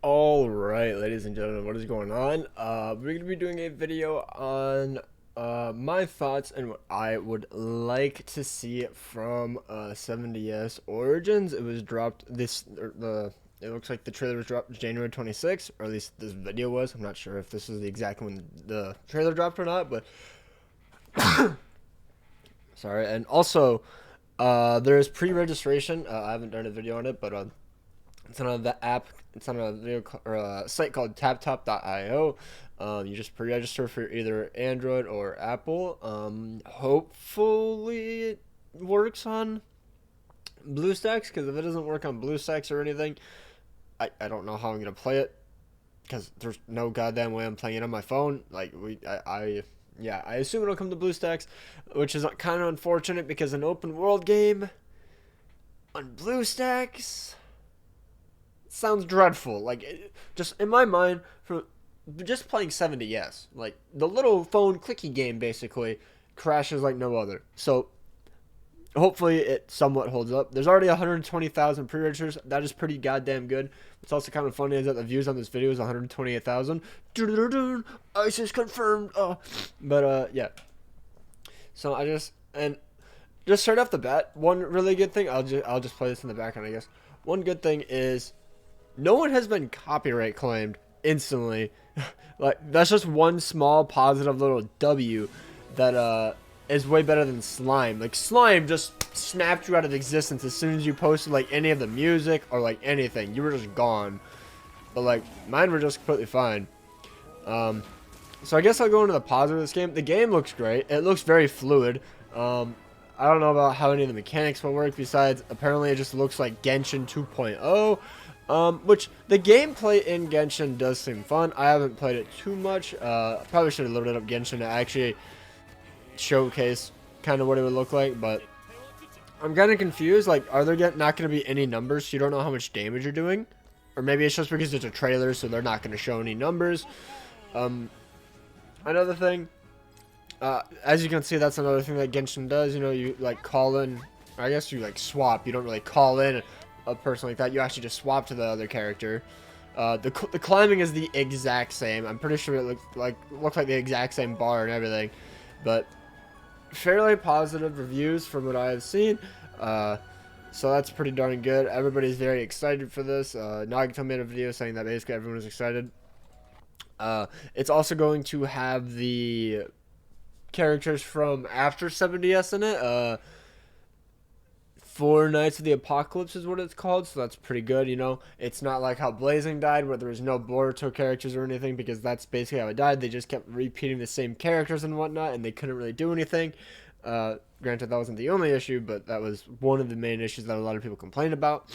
All right, ladies and gentlemen, what is going on? We're gonna be doing a video on my thoughts and what I would like to see from 7DS Origins. It was dropped it looks like the trailer was dropped January 26th, or at least this video was. I'm not sure if this is the exact when the trailer dropped or not, but sorry. And also, there is pre-registration. I haven't done a video on it, but it's on the app. It's on a video or a site called TapTop.io. You just pre-register for either Android or Apple. Hopefully it works on BlueStacks, because if it doesn't work on BlueStacks or anything, I don't know how I'm gonna play it, because there's no goddamn way I'm playing it on my phone. Yeah, I assume it'll come to BlueStacks, which is kind of unfortunate because an open world game on BlueStacks sounds dreadful. Just in my mind, for just playing 7DS, like the little phone clicky game basically crashes like no other. So hopefully it somewhat holds up. There's already 120,000 pre-registers. That is pretty goddamn good. What's also kind of funny is that the views on this video is 128,000. ISIS confirmed. Yeah. So just straight off the bat, one really good thing. I'll just play this in the background, I guess. One good thing is no one has been copyright claimed instantly. Like, that's just one small positive little W that is way better than Slime. Like, Slime just snapped you out of existence as soon as you posted like any of the music or like anything. You were just gone. But like mine were just completely fine. So I guess I'll go into the positive of this game. The game looks great. It looks very fluid. I don't know about how any of the mechanics will work, besides apparently it just looks like Genshin 2.0. Which the gameplay in Genshin does seem fun. I haven't played it too much. Probably should have loaded up Genshin to actually showcase kind of what it would look like, but I'm kind of confused. Like, are there not going to be any numbers, so you don't know how much damage you're doing? Or maybe it's just because it's a trailer, so they're not going to show any numbers. Another thing, as you can see, that's another thing that Genshin does. You know, you like call in, I guess you like swap. You don't really call in a person like that. You actually just swap to the other character. The climbing is the exact same. I'm pretty sure it looks like the exact same bar and everything, but fairly positive reviews from what I have seen. So that's pretty darn good. Everybody's very excited for this. Nagito made a video saying that basically everyone is excited. It's also going to have the characters from after 7DS in it. Four Nights of the Apocalypse is what it's called, so that's pretty good. You know, it's not like how Blazing died, where there was no Boruto characters or anything, because that's basically how it died. They just kept repeating the same characters and whatnot, and they couldn't really do anything. Granted, that wasn't the only issue, but that was one of the main issues that a lot of people complained about.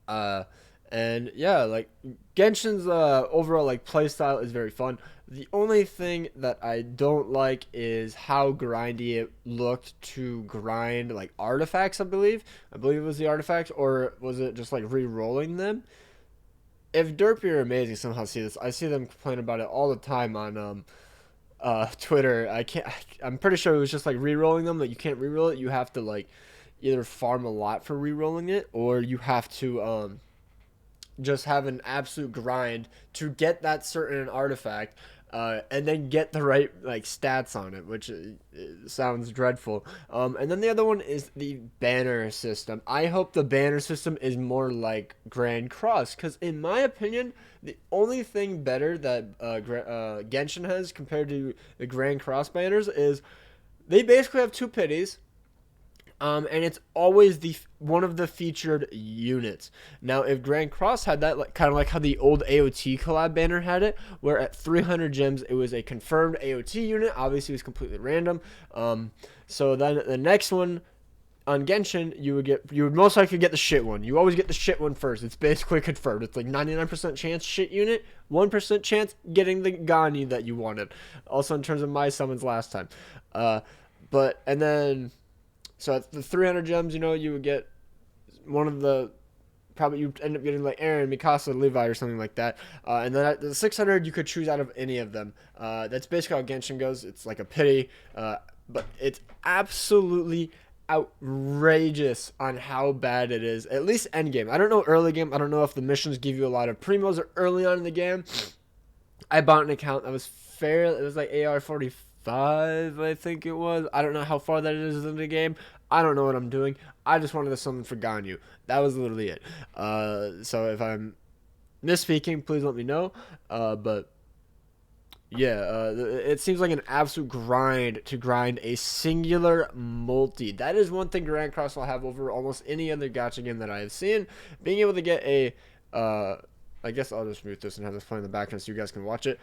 And yeah, like Genshin's overall like playstyle is very fun. The only thing that I don't like is how grindy it looked to grind like artifacts. I believe it was the artifacts, or was it just like re-rolling them? If Derpy or Amazing somehow see this, I see them complain about it all the time on Twitter. I'm pretty sure it was just like re-rolling them. Like, you can't re-roll it. You have to like either farm a lot for re-rolling it, or you have to just have an absolute grind to get that certain artifact, and then get the right like stats on it, which sounds dreadful. And then the other one is the banner system. I hope the banner system is more like Grand Cross, because in my opinion, the only thing better that Genshin has compared to the Grand Cross banners is they basically have two pities. And it's always one of the featured units. Now, if Grand Cross had that, like, kind of like how the old AOT collab banner had it, where at 300 gems it was a confirmed AOT unit. Obviously, it was completely random. So then the next one on Genshin, you would most likely get the shit one. You always get the shit one first. It's basically confirmed. It's like 99% chance shit unit, 1% chance getting the Gani that you wanted. Also, in terms of my summons last time, and then. So at the 300 gems, you know, you would get one of the, probably you end up getting like Aaron, Mikasa, Levi, or something like that. And then at the 600, you could choose out of any of them. That's basically how Genshin goes. It's like a pity, but it's absolutely outrageous on how bad it is. At least end game. I don't know early game. I don't know if the missions give you a lot of primos or early on in the game. I bought an account that was fair. It was like AR-45, I think it was. I don't know how far that is in the game. I don't know what I'm doing. I just wanted to summon for Ganyu. That was literally it. So if I'm misspeaking, please let me know. But yeah, it seems like an absolute grind to grind a singular multi. That is one thing Grand Cross will have over almost any other gacha game that I have seen. Being able to get a, I guess I'll just mute this and have this play in the background so you guys can watch it.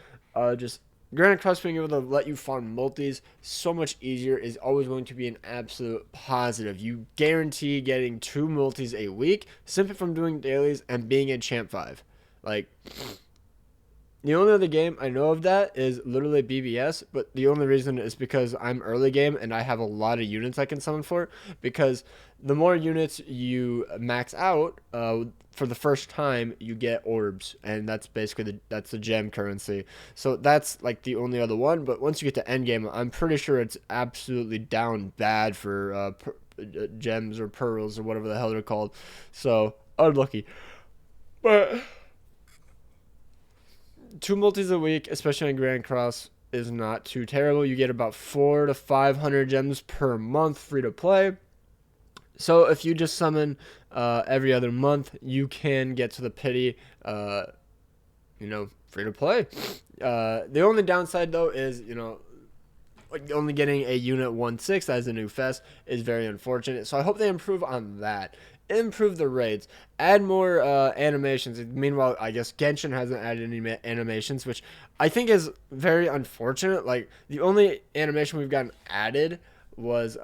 Just Grand Cross being able to let you farm multis so much easier is always going to be an absolute positive. You guarantee getting 2 multis a week simply from doing dailies and being in Champ 5. Like, the only other game I know of that is literally BBS, but the only reason is because I'm early game and I have a lot of units I can summon for. Because the more units you max out, for the first time you get orbs, and that's basically that's the gem currency. So that's like the only other one. But once you get to end game, I'm pretty sure it's absolutely down bad for gems or pearls or whatever the hell they're called. So unlucky, but 2 multis a week, especially on Grand Cross, is not too terrible. You get about 400 to 500 gems per month free to play. So if you just summon every other month, you can get to the pity, free to play. The only downside though is, like only getting a unit 1/6 as a new fest is very unfortunate. So I hope they improve on that. Improve the raids, add more animations. Meanwhile, I guess Genshin hasn't added any animations, which I think is very unfortunate. Like, the only animation we've gotten added was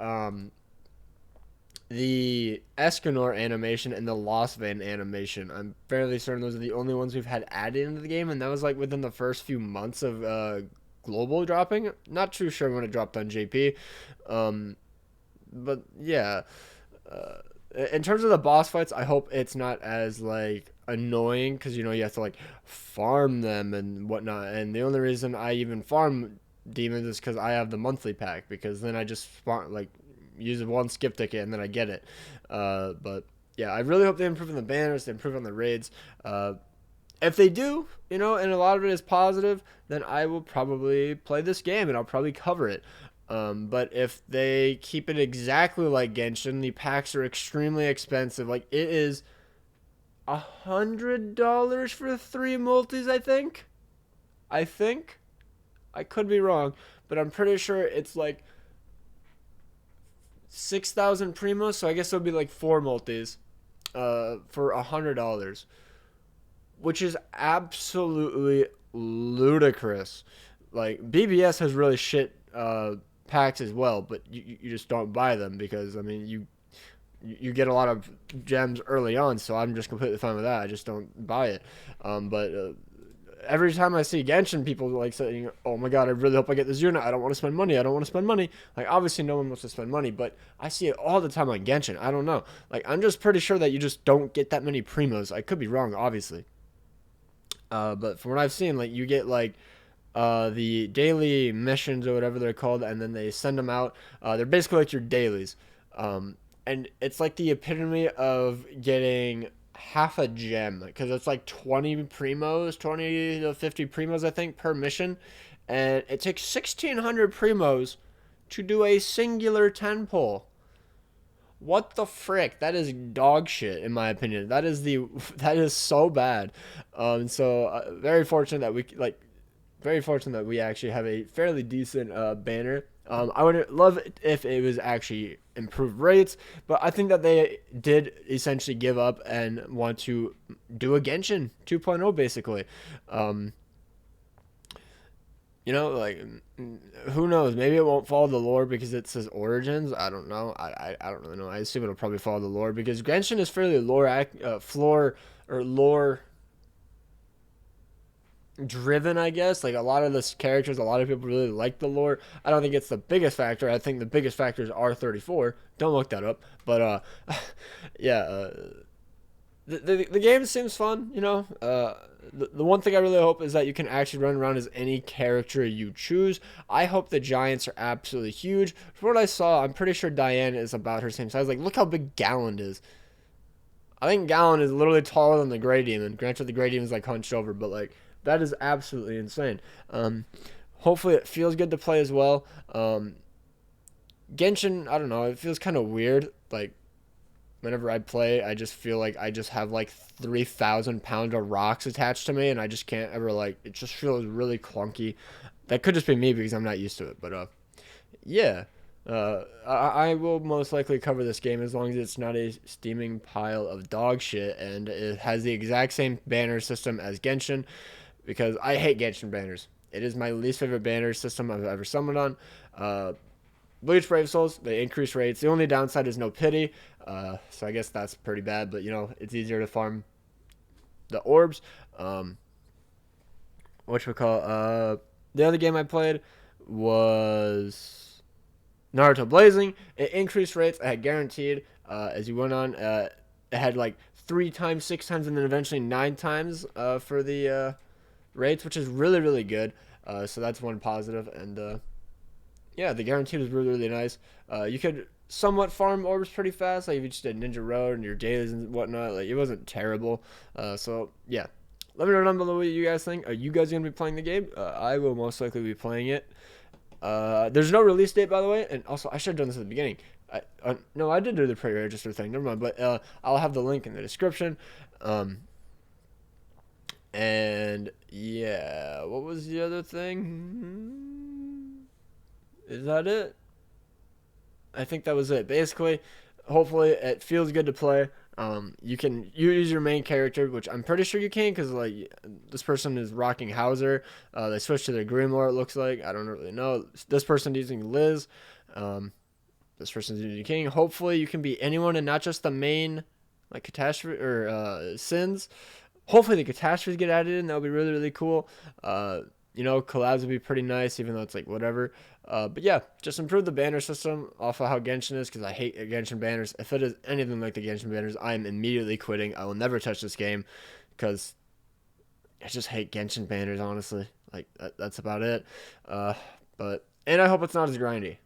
the Escanor animation and the Lost Vein animation. I'm fairly certain those are the only ones we've had added into the game, and that was like within the first few months of global dropping. Not too sure when it dropped on JP, but yeah. In terms of the boss fights, I hope it's not as like annoying, because you have to like farm them and whatnot. And the only reason I even farm demons is because I have the monthly pack, because then I just spawn, like, use one skip ticket and then I get it. But yeah, I really hope they improve on the banners, they improve on the raids. If they do, and a lot of it is positive, then I will probably play this game and I'll probably cover it. But if they keep it exactly like Genshin, the packs are extremely expensive. Like, it is $100 for 3 multis, I think. I could be wrong, but I'm pretty sure it's like 6,000 primos, so I guess it'll be like 4 multis for $100, which is absolutely ludicrous. Like, BBS has really shit packs as well, but you just don't buy them, because I mean you get a lot of gems early on, so I'm just completely fine with that. I just don't buy it. But every time I see Genshin, people like saying, "Oh my god, I really hope I get this unit. I don't want to spend money. I don't want to spend money." Like, obviously no one wants to spend money, but I see it all the time on Genshin. I don't know. Like, I'm just pretty sure that you just don't get that many primos. I could be wrong, obviously. But from what I've seen, like, you get like the daily missions or whatever they're called, and then they send them out. They're basically like your dailies, and it's like the epitome of getting half a gem, because it's like 20 primos, 20 to 50 primos, I think, per mission, and it takes 1,600 primos to do a singular 10 pull. What the frick? That is dog shit, in my opinion. That is so bad. So very fortunate that we actually have a fairly decent banner. I would love it if it was actually improved rates, but I think that they did essentially give up and want to do a Genshin 2.0, basically. Like, who knows? Maybe it won't follow the lore because it says Origins. I don't know. I don't really know. I assume it'll probably follow the lore, because Genshin is fairly lore driven, I guess. Like, a lot of the characters, a lot of people really like the lore. I don't think it's the biggest factor. I think the biggest factor is R34. Don't look that up. But yeah, the game seems fun. the one thing I really hope is that you can actually run around as any character you choose. I hope the giants are absolutely huge. From what I saw, I'm pretty sure Diane is about her same size. Like, look how big Gallant is. I think Gallon is literally taller than the Grey Demon. Granted, the Grey Demon is like hunched over, but like that is absolutely insane. Hopefully, it feels good to play as well. Genshin, I don't know. It feels kind of weird. Like whenever I play, I just feel like I just have like 3,000 pounds of rocks attached to me, and I just can't ever like. It just feels really clunky. That could just be me because I'm not used to it. But yeah. I will most likely cover this game as long as it's not a steaming pile of dog shit and it has the exact same banner system as Genshin because I hate Genshin banners. It is my least favorite banner system I've ever summoned on. Bleach Brave Souls, they increase rates. The only downside is no pity, so I guess that's pretty bad, but you know, it's easier to farm the orbs. The other game I played was Naruto Blazing. It increased rates. I had guaranteed as you went on. It had like 3 times, 6 times, and then eventually 9 times for the rates, which is really, really good. So that's one positive. And yeah, the guaranteed was really, really nice. You could somewhat farm orbs pretty fast. Like if you just did Ninja Road and your dailies and whatnot, like it wasn't terrible. So yeah. Let me know down below what you guys think. Are you guys going to be playing the game? I will most likely be playing it. There's no release date, by the way, and also I should have done this at the beginning. No, I did do the pre-register thing. Never mind, but I'll have the link in the description. And yeah, what was the other thing? Is that it? I think that was it. Basically, hopefully it feels good to play. You can use your main character, which I'm pretty sure you can, because like this person is rocking Hauser. They switched to their Grimoire. It looks like I don't really know. This person using Liz. This person's using King. Hopefully, you can be anyone and not just the main like catastrophe or sins. Hopefully, the catastrophes get added in. That would be really really cool. You know, collabs would be pretty nice, even though it's like whatever. But yeah, just improve the banner system off of how Genshin is, because I hate Genshin banners. If it is anything like the Genshin banners, I am immediately quitting. I will never touch this game, because I just hate Genshin banners, honestly. Like, that's about it. And I hope it's not as grindy.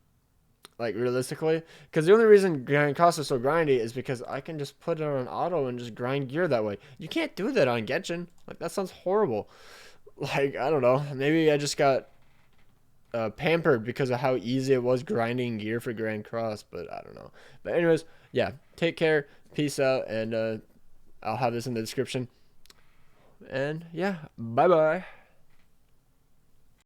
Like, realistically. Because the only reason Grand Cross is so grindy is because I can just put it on auto and just grind gear that way. You can't do that on Genshin. Like, that sounds horrible. Like, I don't know. Maybe I just got pampered because of how easy it was grinding gear for Grand Cross, but I don't know. But anyways, yeah, take care, peace out, and I'll have this in the description. And yeah, bye bye.